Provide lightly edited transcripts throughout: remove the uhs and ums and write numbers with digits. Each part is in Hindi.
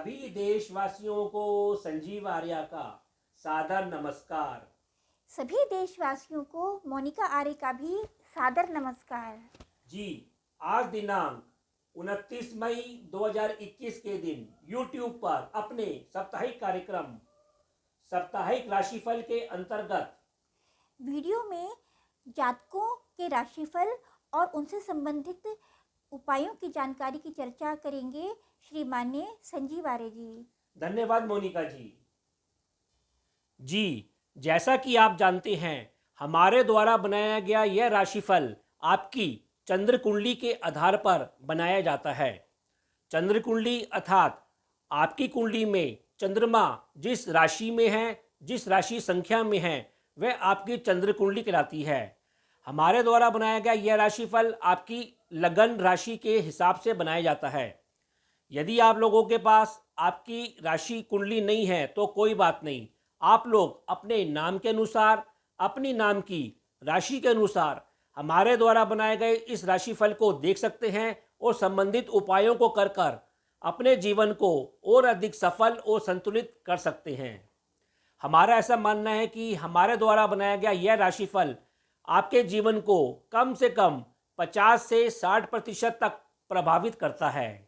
सभी देशवासियों को संजीव आर्या का सादर नमस्कार। सभी देशवासियों को मोनिका आर्य का भी सादर नमस्कार। जी, आज दिनांक 29 मई 2021 के दिन YouTube पर अपने साप्ताहिक कार्यक्रम साप्ताहिक राशिफल के अंतर्गत वीडियो में जातकों के राशिफल और उनसे संबंधित उपायों की जानकारी की चर्चा करेंगे श्री माननीय संजीव आर्य जी। धन्यवाद मोनिका जी। जी, जैसा कि आप जानते हैं, हमारे द्वारा बनाया गया यह राशिफल आपकी चंद्र कुंडली के आधार पर बनाया जाता है। चंद्र कुंडली अर्थात आपकी कुंडली में चंद्रमा जिस राशि में है, जिस राशि संख्या में है, वह आपकी चंद्र कुंडली कहलाती है। हमारे द्वारा बनाया गया यह राशिफल आपकी लगन राशि के हिसाब से बनाया जाता है। यदि आप लोगों के पास आपकी राशि कुंडली नहीं है तो कोई बात नहीं, आप लोग अपने नाम के अनुसार, अपनी नाम की राशि के अनुसार हमारे द्वारा बनाए गए इस राशिफल को देख सकते हैं और संबंधित उपायों को कर कर अपने जीवन को और अधिक सफल और संतुलित कर सकते हैं। हमारा ऐसा मानना है कि हमारे द्वारा बनाया गया यह राशिफल आपके जीवन को कम से कम 50 से 60% तक प्रभावित करता है।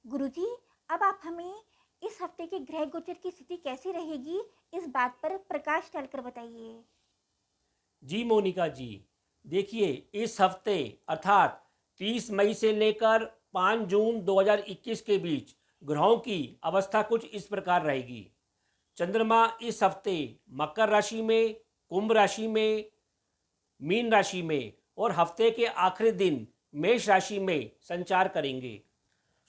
गुरुजी, अब आप हमें इस हफ्ते के ग्रह गोचर की स्थिति कैसी रहेगी, इस बात पर प्रकाश डालकर बताइए। जी मोनिका जी, देखिए, इस हफ्ते अर्थात 30 मई से लेकर 5 जून 2021 के बीच ग्रहों की अवस्था कुछ इस प्रकार रहेगी। चंद्रमा इस हफ्ते मकर राशि में, कुंभ राशि में, मीन राशि में और हफ्ते के आखिरी दिन मेष राशि में संचार करेंगे।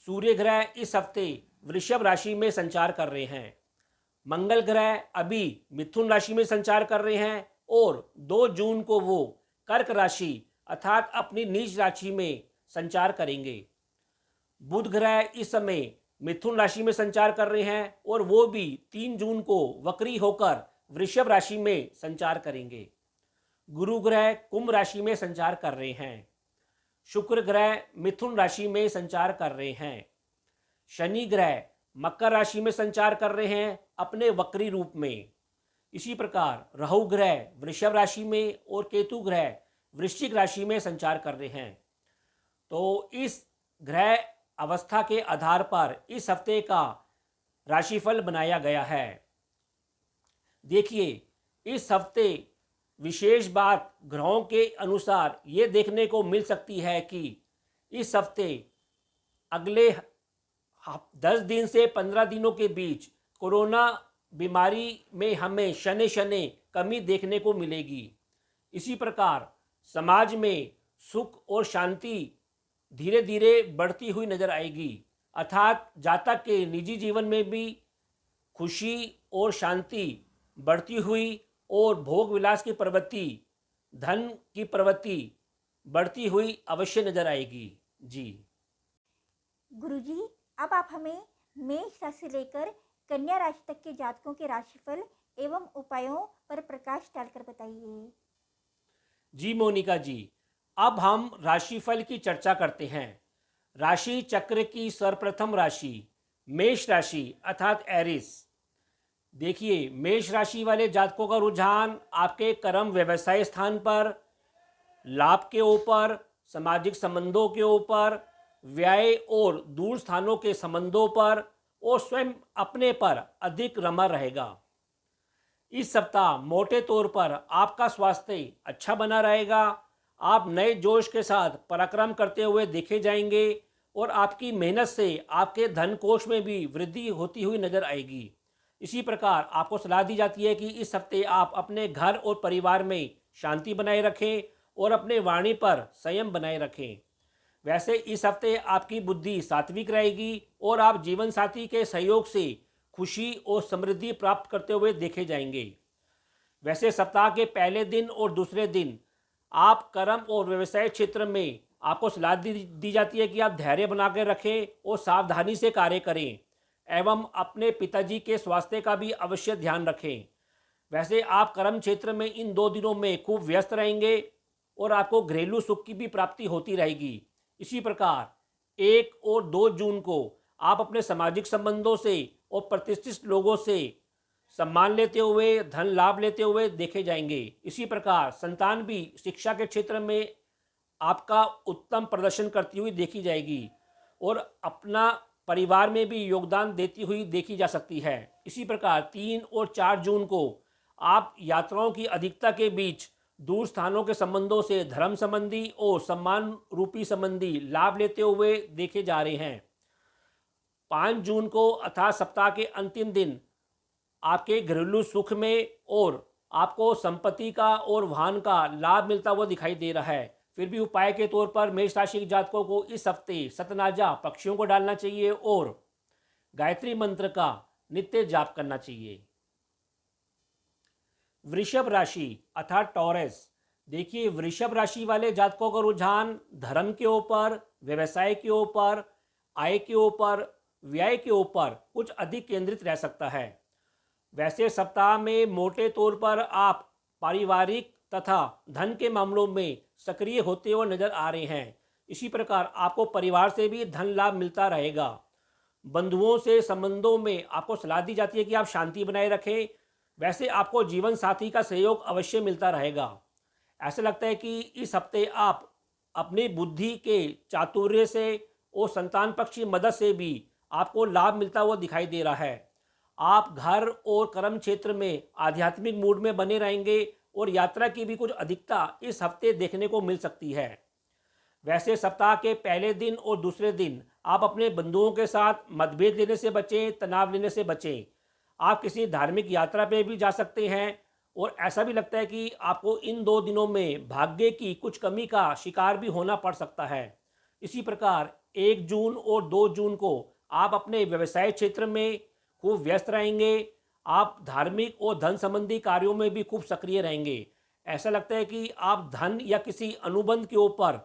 सूर्य ग्रह इस हफ्ते वृषभ राशि में संचार कर रहे हैं। मंगल ग्रह अभी मिथुन राशि में संचार कर रहे हैं और 2 जून को वो कर्क राशि अर्थात अपनी नीच राशि में संचार करेंगे। बुध ग्रह इस समय मिथुन राशि में संचार कर रहे हैं और वो भी 3 जून को वक्री होकर वृषभ राशि में संचार करेंगे। गुरु ग्रह कुंभ राशि में संचार कर रहे हैं। शुक्र ग्रह मिथुन राशि में संचार कर रहे हैं। शनि ग्रह मकर राशि में संचार कर रहे हैं अपने वक्री रूप में। इसी प्रकार राहु ग्रह वृषभ राशि में और केतु ग्रह वृश्चिक राशि में संचार कर रहे हैं। तो इस ग्रह अवस्था के आधार पर इस हफ्ते का राशिफल बनाया गया है। देखिए, इस हफ्ते विशेष बात ग्रहों के अनुसार ये देखने को मिल सकती है कि इस हफ्ते अगले 10 दिन से 15 दिनों के बीच कोरोना बीमारी में हमें शनि शनि कमी देखने को मिलेगी। इसी प्रकार समाज में सुख और शांति धीरे धीरे बढ़ती हुई नजर आएगी, अर्थात जातक के निजी जीवन में भी खुशी और शांति बढ़ती हुई और भोग विलास की प्रवृत्ति, धन की प्रवृत्ति बढ़ती हुई अवश्य नजर आएगी। जी गुरुजी, अब आप हमें मेष राशि से लेकर कन्या राशि तक के जातकों के राशिफल एवं उपायों पर प्रकाश डालकर बताइए। जी मोनिका जी, अब हम राशिफल की चर्चा करते हैं। राशि चक्र की सर्वप्रथम राशि मेष राशि अर्थात एरिस। देखिए, मेष राशि वाले जातकों का रुझान आपके कर्म व्यवसाय स्थान पर, लाभ के ऊपर, सामाजिक संबंधों के ऊपर, व्यय और दूर स्थानों के संबंधों पर और स्वयं अपने पर अधिक रमा रहेगा। इस सप्ताह मोटे तौर पर आपका स्वास्थ्य अच्छा बना रहेगा। आप नए जोश के साथ पराक्रम करते हुए देखे जाएंगे और आपकी मेहनत से आपके धन कोष में भी वृद्धि होती हुई नजर आएगी। इसी प्रकार आपको सलाह दी जाती है कि इस हफ्ते आप अपने घर और परिवार में शांति बनाए रखें और अपने वाणी पर संयम बनाए रखें। वैसे इस हफ्ते आपकी बुद्धि सात्विक रहेगी और आप जीवन साथी के सहयोग से खुशी और समृद्धि प्राप्त करते हुए देखे जाएंगे। वैसे सप्ताह के पहले दिन और दूसरे दिन आप कर्म और व्यवसाय क्षेत्र में आपको सलाह दी जाती है कि आप धैर्य बनाकर रखें और सावधानी से कार्य करें एवं अपने पिताजी के स्वास्थ्य का भी अवश्य ध्यान रखें। वैसे आप कर्म क्षेत्र में इन 2 दिनों में खूब व्यस्त रहेंगे और आपको घरेलू सुख की भी प्राप्ति होती रहेगी। इसी प्रकार 1 और 2 जून को आप अपने सामाजिक संबंधों से और प्रतिष्ठित लोगों से सम्मान लेते हुए, धन लाभ लेते हुए देखे जाएंगे। इसी प्रकार संतान भी शिक्षा के क्षेत्र में आपका उत्तम प्रदर्शन करती हुई देखी जाएगी और अपना परिवार में भी योगदान देती हुई देखी जा सकती है। इसी प्रकार 3 और 4 जून को आप यात्राओं की अधिकता के बीच दूर स्थानों के संबंधों से धर्म संबंधी और सम्मान रूपी संबंधी लाभ लेते हुए देखे जा रहे हैं। 5 जून को अर्थात सप्ताह के अंतिम दिन आपके घरेलू सुख में और आपको संपत्ति का और वाहन का लाभ मिलता हुआ दिखाई दे रहा है। फिर भी उपाय के तौर पर मेष राशि के जातकों को इस हफ्ते सतनाजा पक्षियों को डालना चाहिए और गायत्री मंत्र का नित्य जाप करना चाहिए। वृषभ राशि अर्थात टॉरस, देखिए वृषभ राशि वाले जातकों का रुझान धर्म के ऊपर, व्यवसाय के ऊपर, आय के ऊपर, व्यय के ऊपर कुछ अधिक केंद्रित रह सकता है। वैसे सप्ताह में मोटे तौर पर आप पारिवारिक तथा धन के मामलों में सक्रिय होते हुए नजर आ रहे हैं। इसी प्रकार आपको परिवार से भी धन लाभ मिलता रहेगा। बंधुओं से संबंधों में आपको सलाह दी जाती है कि आप शांति बनाए रखें। वैसे आपको जीवन साथी का सहयोग अवश्य मिलता रहेगा। ऐसा लगता है कि इस हफ्ते आप अपनी बुद्धि के चातुर्य से और संतान पक्ष की मदद से भी आपको लाभ मिलता हुआ दिखाई दे रहा है। आप घर और कर्म क्षेत्र में आध्यात्मिक मूड में बने रहेंगे और यात्रा की भी कुछ अधिकता इस हफ्ते देखने को मिल सकती है। वैसे सप्ताह के पहले दिन और दूसरे दिन आप अपने बंधुओं के साथ मतभेद लेने से बचें, तनाव लेने से बचें। आप किसी धार्मिक यात्रा पे भी जा सकते हैं और ऐसा भी लगता है कि आपको इन 2 दिनों में भाग्य की कुछ कमी का शिकार भी होना पड़ सकता है। इसी प्रकार 1 जून और 2 जून को आप अपने व्यवसाय क्षेत्र में खूब व्यस्त रहेंगे। आप धार्मिक और धन संबंधी कार्यों में भी खूब सक्रिय रहेंगे। ऐसा लगता है कि आप धन या किसी अनुबंध के ऊपर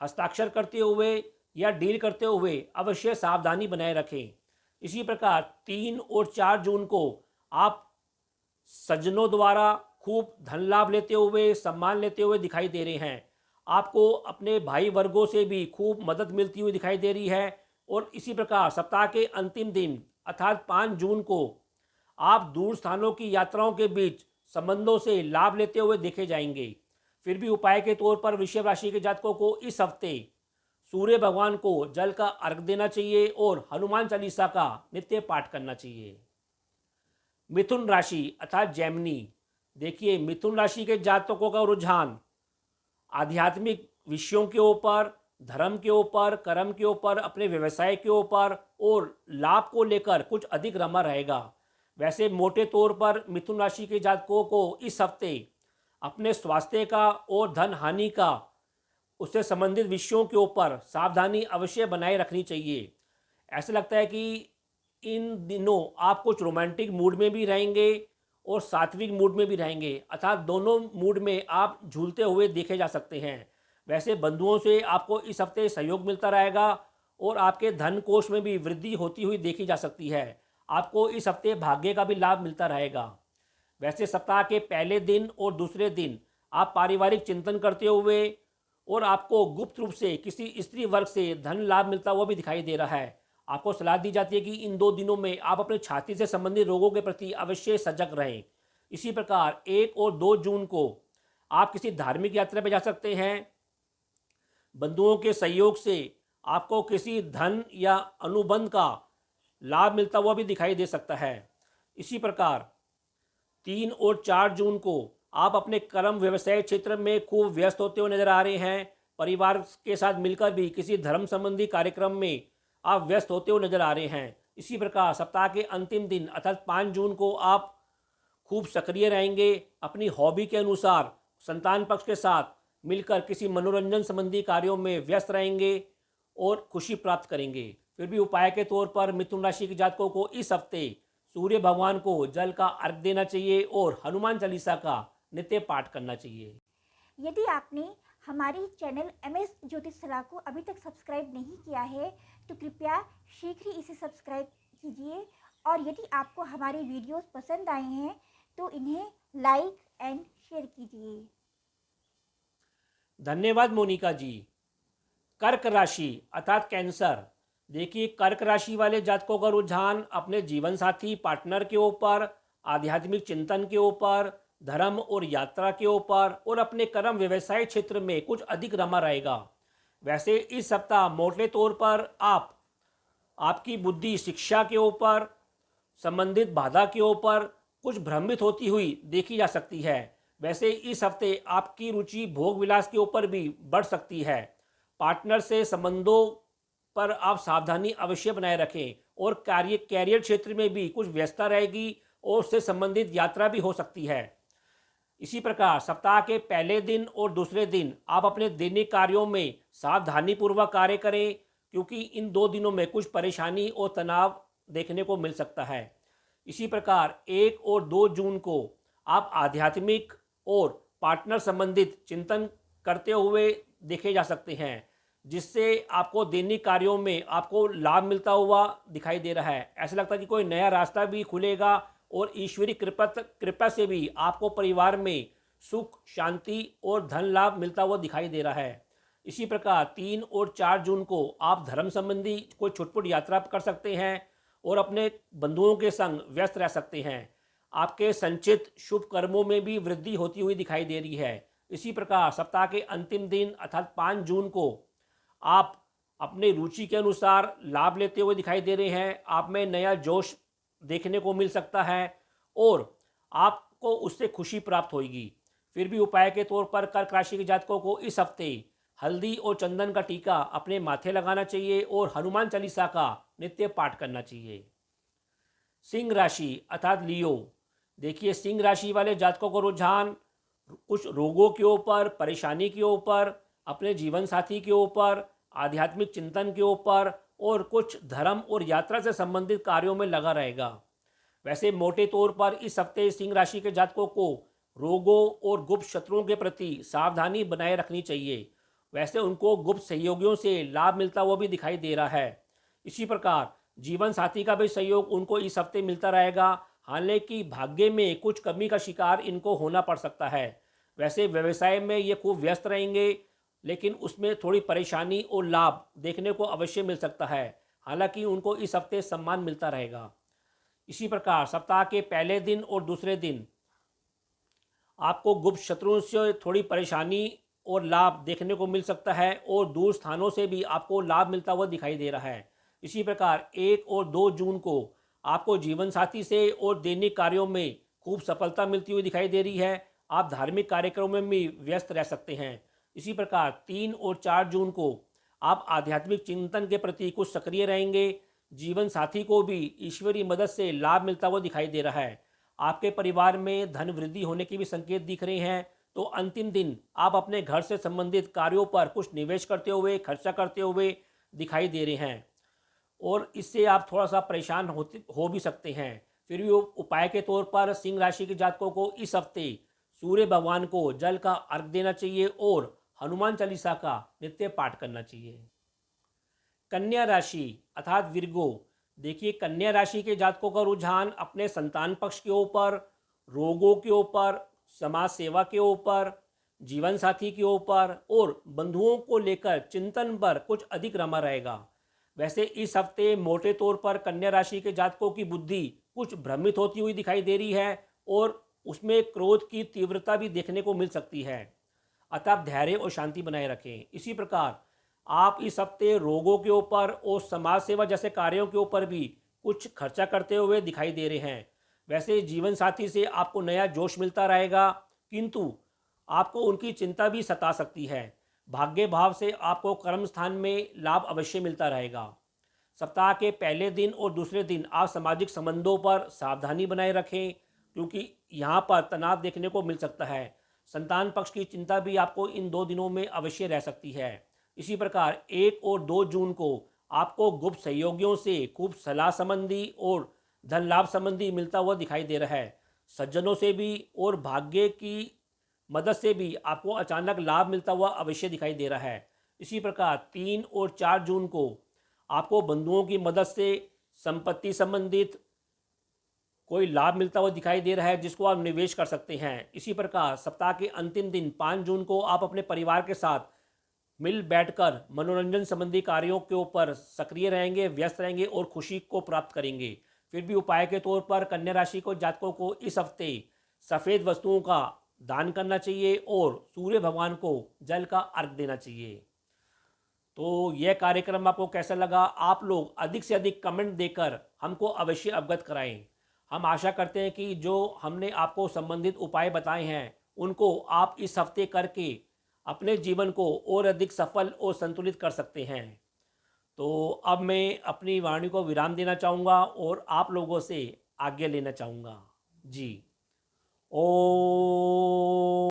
हस्ताक्षर करते हुए या डील करते हुए अवश्य सावधानी बनाए रखें। इसी प्रकार 3 और 4 जून को आप सज्जनों द्वारा खूब धन लाभ लेते हुए, सम्मान लेते हुए दिखाई दे रहे हैं। आपको अपने भाई वर्गों से भी खूब मदद मिलती हुई दिखाई दे रही है। और इसी प्रकार सप्ताह के अंतिम दिन अर्थात 5 जून को आप दूर स्थानों की यात्राओं के बीच संबंधों से लाभ लेते हुए देखे जाएंगे। फिर भी उपाय के तौर पर वृषभ राशि के जातकों को इस हफ्ते सूर्य भगवान को जल का अर्घ देना चाहिए और हनुमान चालीसा का नित्य पाठ करना चाहिए। मिथुन राशि अर्थात जेमिनी, देखिए मिथुन राशि के जातकों का रुझान आध्यात्मिक विषयों के ऊपर, धर्म के ऊपर, कर्म के ऊपर, अपने व्यवसाय के ऊपर और लाभ को लेकर कुछ अधिक रमा रहेगा। वैसे मोटे तौर पर मिथुन राशि के जातकों को इस हफ्ते अपने स्वास्थ्य का और धन हानि का उससे संबंधित विषयों के ऊपर सावधानी अवश्य बनाए रखनी चाहिए। ऐसा लगता है कि इन दिनों आप कुछ रोमांटिक मूड में भी रहेंगे और सात्विक मूड में भी रहेंगे, अर्थात दोनों मूड में आप झूलते हुए देखे जा सकते हैं। वैसे बंधुओं से आपको इस हफ्ते सहयोग मिलता रहेगा और आपके धन कोष में भी वृद्धि होती हुई देखी जा सकती है। आपको इस हफ्ते भाग्य का भी लाभ मिलता रहेगा। वैसे सप्ताह के पहले दिन और दूसरे दिन आप पारिवारिक चिंतन करते हुए और आपको गुप्त रूप से किसी स्त्री वर्ग से धन लाभ मिलता हुआ भी दिखाई दे रहा है। आपको सलाह दी जाती है कि इन 2 दिनों में आप अपने छाती से संबंधित रोगों के प्रति अवश्य सजग रहें। इसी प्रकार 1 और 2 जून को आप किसी धार्मिक यात्रा पर जा सकते हैं। बंधुओं के सहयोग से आपको किसी धन या अनुबंध का लाभ मिलता हुआ भी दिखाई दे सकता है। इसी प्रकार 3 और 4 जून को आप अपने कर्म व्यवसाय क्षेत्र में खूब व्यस्त होते हुए नजर आ रहे हैं। परिवार के साथ मिलकर भी किसी धर्म संबंधी कार्यक्रम में आप व्यस्त होते हुए नजर आ रहे हैं। इसी प्रकार सप्ताह के अंतिम दिन अर्थात 5 जून को आप खूब सक्रिय रहेंगे। अपनी हॉबी के अनुसार संतान पक्ष के साथ मिलकर किसी मनोरंजन संबंधी कार्यों में व्यस्त रहेंगे और खुशी प्राप्त करेंगे। फिर भी उपाय के तौर पर मिथुन राशि के जातकों को इस हफ्ते सूर्य भगवान को जल का अर्घ देना चाहिए और हनुमान चालीसा का नित्य पाठ करना चाहिए। यदि आपने हमारे चैनल MS ज्योतिष सलाह को अभी तक सब्सक्राइब नहीं किया है तो कृपया शीघ्र ही इसे सब्सक्राइब कीजिए और यदि आपको हमारे वीडियोस पसंद आए हैं तो इन्हें लाइक एंड शेयर कीजिए। धन्यवाद मोनिका जी। कर्क राशि अर्थात कैंसर, देखिए, कर्क राशि वाले जातकों का रुझान अपने जीवन साथी पार्टनर के ऊपर, आध्यात्मिक चिंतन के ऊपर, धर्म और यात्रा के ऊपर और अपने कर्म व्यवसाय क्षेत्र में कुछ अधिक रमा रहेगा। वैसे इस सप्ताह मोटे तौर पर आपकी बुद्धि शिक्षा के ऊपर संबंधित बाधा के ऊपर कुछ भ्रमित होती हुई देखी जा सकती है। वैसे इस हफ्ते आपकी रुचि भोग विलास के ऊपर भी बढ़ सकती है। पार्टनर से संबंधों पर आप सावधानी अवश्य बनाए रखें और कैरियर क्षेत्र में भी कुछ व्यस्तता रहेगी और उससे संबंधित यात्रा भी हो सकती है। इसी प्रकार सप्ताह के पहले दिन और दूसरे दिन आप अपने दैनिक कार्यों में सावधानीपूर्वक कार्य करें, क्योंकि इन 2 दिनों में कुछ परेशानी और तनाव देखने को मिल सकता है। इसी प्रकार 1 और 2 जून को आप आध्यात्मिक और पार्टनर संबंधित चिंतन करते हुए देखे जा सकते हैं, जिससे आपको दैनिक कार्यों में आपको लाभ मिलता हुआ दिखाई दे रहा है। ऐसा लगता है कि कोई नया रास्ता भी खुलेगा और ईश्वरी कृपा से भी आपको परिवार में सुख, शांति और धन लाभ मिलता हुआ दिखाई दे रहा है। इसी प्रकार 3 और 4 जून को आप धर्म संबंधी कोई छुटपुट यात्रा कर सकते हैं और अपने बंधुओं के संग व्यस्त रह सकते हैं। आपके संचित शुभ कर्मों में भी वृद्धि होती हुई दिखाई दे रही है। इसी प्रकार सप्ताह के अंतिम दिन अर्थात 5 जून को आप अपने रुचि के अनुसार लाभ लेते हुए दिखाई दे रहे हैं। आप में नया जोश देखने को मिल सकता है और आपको उससे खुशी प्राप्त होगी। फिर भी उपाय के तौर पर कर्क राशि के जातकों को इस हफ्ते हल्दी और चंदन का टीका अपने माथे लगाना चाहिए और हनुमान चालीसा का नित्य पाठ करना चाहिए। सिंह राशि अर्थात लियो। देखिए, सिंह राशि वाले जातकों को रुझान कुछ रोगों के ऊपर, परेशानी के ऊपर, अपने जीवन साथी के ऊपर, आध्यात्मिक चिंतन के ऊपर और कुछ धर्म और यात्रा से संबंधित कार्यों में लगा रहेगा। वैसे मोटे तौर पर इस हफ्ते सिंह राशि के जातकों को रोगों और गुप्त शत्रुओं के प्रति सावधानी बनाए रखनी चाहिए। वैसे उनको गुप्त सहयोगियों से लाभ मिलता हुआ भी दिखाई दे रहा है। इसी प्रकार जीवन साथी का भी सहयोग उनको इस हफ्ते मिलता रहेगा। हालांकि भाग्य में कुछ कमी का शिकार इनको होना पड़ सकता है। वैसे व्यवसाय में ये खूब व्यस्त रहेंगे, लेकिन उसमें थोड़ी परेशानी और लाभ देखने को अवश्य मिल सकता है। हालांकि उनको इस हफ्ते सम्मान मिलता रहेगा। इसी प्रकार सप्ताह के पहले दिन और दूसरे दिन आपको गुप्त शत्रुओं से थोड़ी परेशानी और लाभ देखने को मिल सकता है और दूर स्थानों से भी आपको लाभ मिलता हुआ दिखाई दे रहा है। इसी प्रकार 1 और 2 जून को आपको जीवन साथी से और दैनिक कार्यों में खूब सफलता मिलती हुई दिखाई दे रही है। आप धार्मिक कार्यक्रमों में भी व्यस्त रह सकते हैं। इसी प्रकार 3 और 4 जून को आप आध्यात्मिक चिंतन के प्रति कुछ सक्रिय रहेंगे। जीवन साथी को भी ईश्वरीय मदद से लाभ मिलता हुआ दिखाई दे रहा है। आपके परिवार में धन वृद्धि होने के भी संकेत दिख रहे हैं। तो अंतिम दिन आप अपने घर से संबंधित कार्यों पर कुछ निवेश करते हुए, खर्चा करते हुए दिखाई दे रहे हैं और इससे आप थोड़ा सा परेशान हो भी सकते हैं। फिर भी उपाय के तौर पर सिंह राशि के जातकों को इस हफ्ते सूर्य भगवान को जल का अर्घ देना चाहिए और हनुमान चालीसा का नित्य पाठ करना चाहिए। कन्या राशि अर्थात विर्गो। देखिए, कन्या राशि के जातकों का रुझान अपने संतान पक्ष के ऊपर, रोगों के ऊपर, समाज सेवा के ऊपर, जीवन साथी के ऊपर और बंधुओं को लेकर चिंतन पर कुछ अधिक रमा रहेगा। वैसे इस हफ्ते मोटे तौर पर कन्या राशि के जातकों की बुद्धि कुछ भ्रमित होती हुई दिखाई दे रही है और उसमें क्रोध की तीव्रता भी देखने को मिल सकती है। अतः आप धैर्य और शांति बनाए रखें। इसी प्रकार आप इस हफ्ते रोगों के ऊपर और समाज सेवा जैसे कार्यों के ऊपर भी कुछ खर्चा करते हुए दिखाई दे रहे हैं। वैसे जीवन साथी से आपको नया जोश मिलता रहेगा, किंतु आपको उनकी चिंता भी सता सकती है। भाग्य भाव से आपको कर्म स्थान में लाभ अवश्य मिलता रहेगा। सप्ताह के पहले दिन और दूसरे दिन आप सामाजिक संबंधों पर सावधानी बनाए रखें, क्योंकि यहाँ पर तनाव देखने को मिल सकता है। संतान पक्ष की चिंता भी आपको इन 2 दिनों में अवश्य रह सकती है। इसी प्रकार 1 और 2 जून को आपको गुप्त सहयोगियों से खूब सलाह संबंधी और धन लाभ संबंधी मिलता हुआ दिखाई दे रहा है। सज्जनों से भी और भाग्य की मदद से भी आपको अचानक लाभ मिलता हुआ अवश्य दिखाई दे रहा है। इसी प्रकार 3 और 4 जून को आपको बंधुओं की मदद से संपत्ति संबंधित कोई लाभ मिलता हुआ दिखाई दे रहा है, जिसको आप निवेश कर सकते हैं। इसी प्रकार सप्ताह के अंतिम दिन 5 जून को आप अपने परिवार के साथ मिल बैठकर मनोरंजन संबंधी कार्यों के ऊपर सक्रिय रहेंगे, व्यस्त रहेंगे और खुशी को प्राप्त करेंगे। फिर भी उपाय के तौर पर कन्या राशि को जातकों को इस हफ्ते सफ़ेद वस्तुओं का दान करना चाहिए और सूर्य भगवान को जल का अर्घ देना चाहिए। तो यह कार्यक्रम आपको कैसा लगा? आप लोग अधिक से अधिक कमेंट देकर हमको अवश्य अवगत कराएं। हम आशा करते हैं कि जो हमने आपको संबंधित उपाय बताए हैं उनको आप इस हफ्ते करके अपने जीवन को और अधिक सफल और संतुलित कर सकते हैं। तो अब मैं अपनी वाणी को विराम देना चाहूँगा और आप लोगों से आज्ञा लेना चाहूँगा। जी। ओ